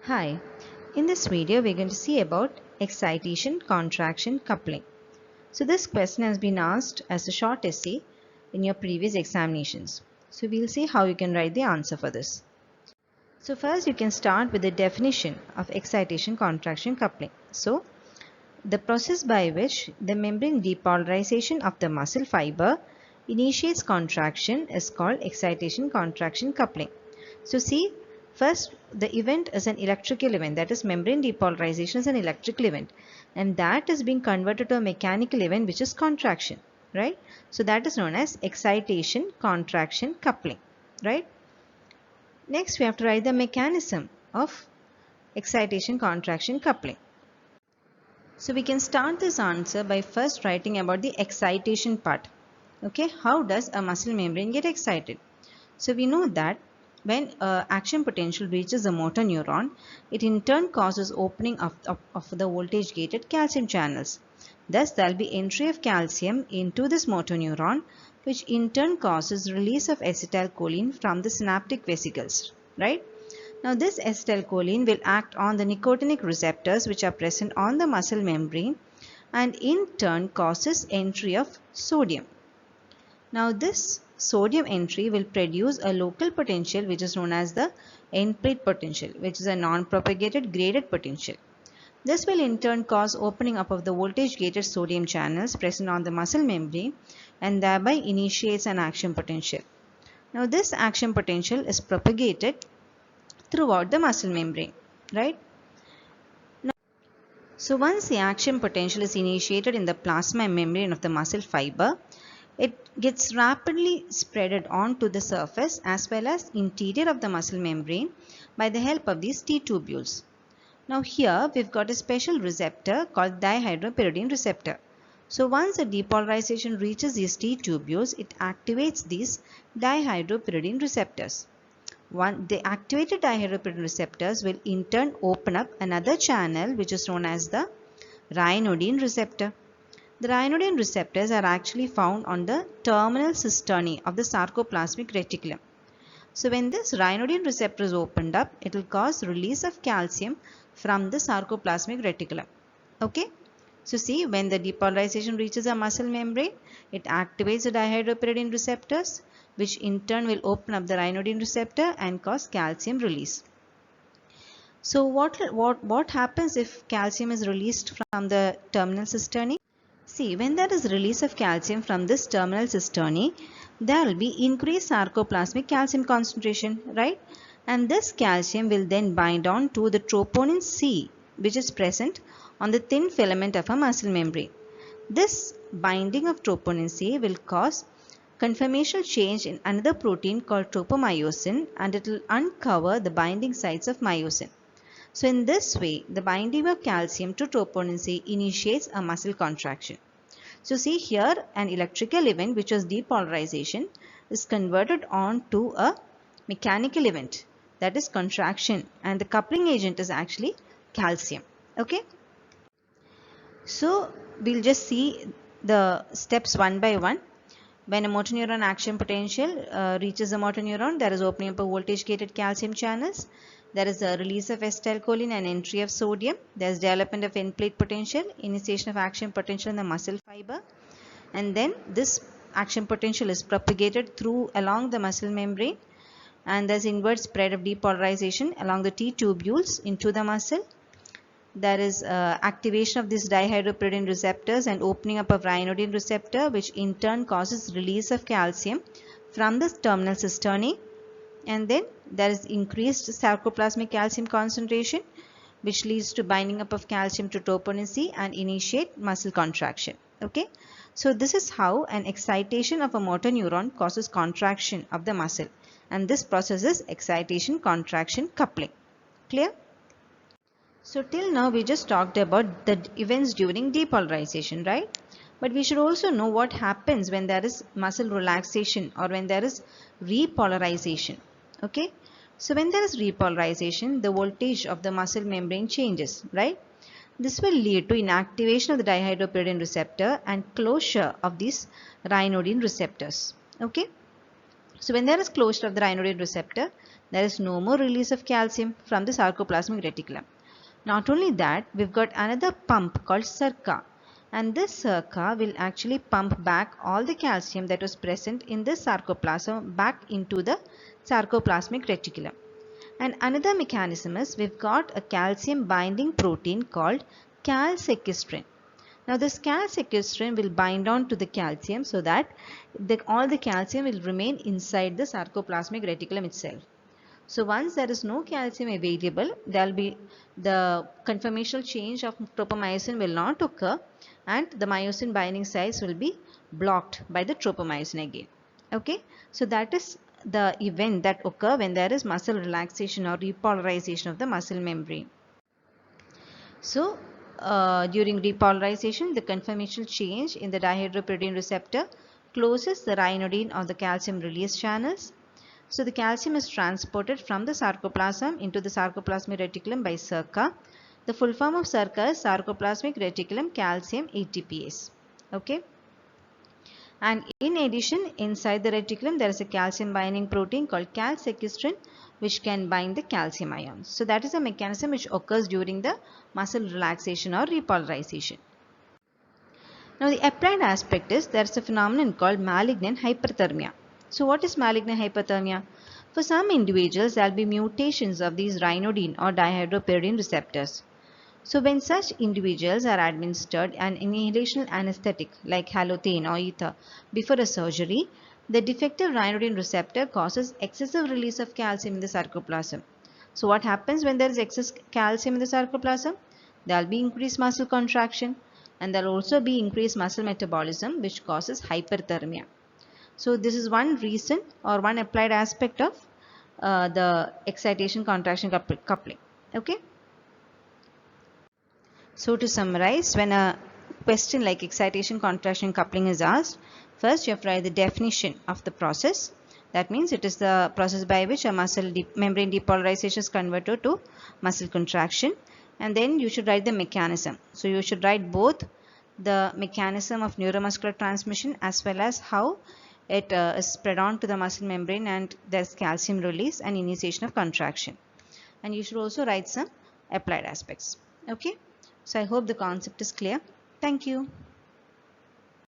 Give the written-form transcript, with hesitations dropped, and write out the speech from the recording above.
Hi, in this video we're going to see about excitation contraction coupling. So this question has been asked as a short essay in your previous examinations. So we'll see how you can write the answer for this. So first you can start with the definition of excitation contraction coupling. So the process by which the membrane depolarization of the muscle fiber initiates contraction is called excitation contraction coupling. So see, first the event is an electrical event, that is membrane depolarization is an electrical event, and that is being converted to a mechanical event which is contraction, right? So that is known as excitation contraction coupling, right? Next we have to write the mechanism of excitation contraction coupling. So we can start this answer by first writing about the excitation part. Okay, how does a muscle membrane get excited? So we know that when action potential reaches a motor neuron, it in turn causes opening of the voltage gated calcium channels. Thus there will be entry of calcium into this motor neuron, which in turn causes release of acetylcholine from the synaptic vesicles, right? Now this acetylcholine will act on the nicotinic receptors which are present on the muscle membrane and in turn causes entry of sodium. Now this sodium entry will produce a local potential which is known as the end plate potential, which is a non-propagated graded potential. This will in turn cause opening up of the voltage gated sodium channels present on the muscle membrane and thereby initiates an action potential. Now this action potential is propagated throughout the muscle membrane, right? So once the action potential is initiated in the plasma membrane of the muscle fiber, it gets rapidly spreaded onto the surface as well as interior of the muscle membrane by the help of these T-tubules. Now here we've got a special receptor called dihydropyridine receptor. So once the depolarization reaches these T-tubules, it activates these dihydropyridine receptors. The activated dihydropyridine receptors will in turn open up another channel which is known as the ryanodine receptor. The ryanodine receptors are actually found on the terminal cisternae of the sarcoplasmic reticulum. So when this ryanodine receptor is opened up, it will cause release of calcium from the sarcoplasmic reticulum. Okay. So see, when the depolarization reaches a muscle membrane, it activates the dihydropyridine receptors, which in turn will open up the ryanodine receptor and cause calcium release. So what happens if calcium is released from the terminal cisternae? See, when there is release of calcium from this terminal cisternae, there will be increased sarcoplasmic calcium concentration, right? And this calcium will then bind on to the troponin C, which is present on the thin filament of a muscle membrane. This binding of troponin C will cause conformational change in another protein called tropomyosin, and it will uncover the binding sites of myosin. So in this way, the binding of calcium to troponin C initiates a muscle contraction. So see here, an electrical event which was depolarization is converted on to a mechanical event, that is contraction, and the coupling agent is actually calcium. Okay. So we'll just see the steps one by one. When a motor neuron action potential reaches a motor neuron, there is opening up of voltage gated calcium channels. There is a release of acetylcholine and entry of sodium. There is development of end plate potential, initiation of action potential in the muscle fiber. And then this action potential is propagated through along the muscle membrane. And there's inward spread of depolarization along the T-tubules into the muscle. There is activation of these dihydropyridine receptors and opening up of ryanodine receptor, which in turn causes release of calcium from the terminal cisternae. And then there is increased sarcoplasmic calcium concentration, which leads to binding up of calcium to troponin C and initiate muscle contraction. Okay. So this is how an excitation of a motor neuron causes contraction of the muscle, and this process is excitation contraction coupling. Clear? So till now we just talked about the events during depolarization, right? But we should also know what happens when there is muscle relaxation or when there is repolarization. Okay? So when there is repolarization, the voltage of the muscle membrane changes, right? This will lead to inactivation of the dihydropyridine receptor and closure of these ryanodine receptors. Okay? So when there is closure of the ryanodine receptor, there is no more release of calcium from the sarcoplasmic reticulum. Not only that, we've got another pump called Surca, and this Surca will actually pump back all the calcium that was present in the sarcoplasm back into the sarcoplasmic reticulum. And another mechanism is we've got a calcium binding protein called calsequestrin. Now this calsequestrin will bind on to the calcium so that all the calcium will remain inside the sarcoplasmic reticulum itself. So once there is no calcium available, there will be the conformational change of tropomyosin will not occur, and the myosin binding sites will be blocked by the tropomyosin again. Okay, so that is the event that occur when there is muscle relaxation or repolarization of the muscle membrane. So during repolarization, the conformational change in the dihydropyridine receptor closes the ryanodine or the calcium release channels. So the calcium is transported from the sarcoplasm into the sarcoplasmic reticulum by Surca. The full form of Surca is sarcoplasmic reticulum calcium ATPase. Okay. And in addition, inside the reticulum, there is a calcium binding protein called calsequestrin, which can bind the calcium ions. So that is a mechanism which occurs during the muscle relaxation or repolarization. Now the applied aspect is there is a phenomenon called malignant hyperthermia. So what is malignant hyperthermia? For some individuals, there will be mutations of these ryanodine or dihydropyridine receptors. So when such individuals are administered an inhalational anesthetic like halothane or ether before a surgery, the defective ryanodine receptor causes excessive release of calcium in the sarcoplasm. So what happens when there is excess calcium in the sarcoplasm? There will be increased muscle contraction, and there will also be increased muscle metabolism, which causes hyperthermia. So this is one reason or one applied aspect of the excitation contraction coupling. Okay. So to summarize, when a question like excitation contraction coupling is asked, first you have to write the definition of the process. That means it is the process by which a muscle membrane depolarization is converted to muscle contraction. And then you should write the mechanism. So you should write both the mechanism of neuromuscular transmission as well as how it is spread on to the muscle membrane and there's calcium release and initiation of contraction. And you should also write some applied aspects. Okay. So I hope the concept is clear. Thank you.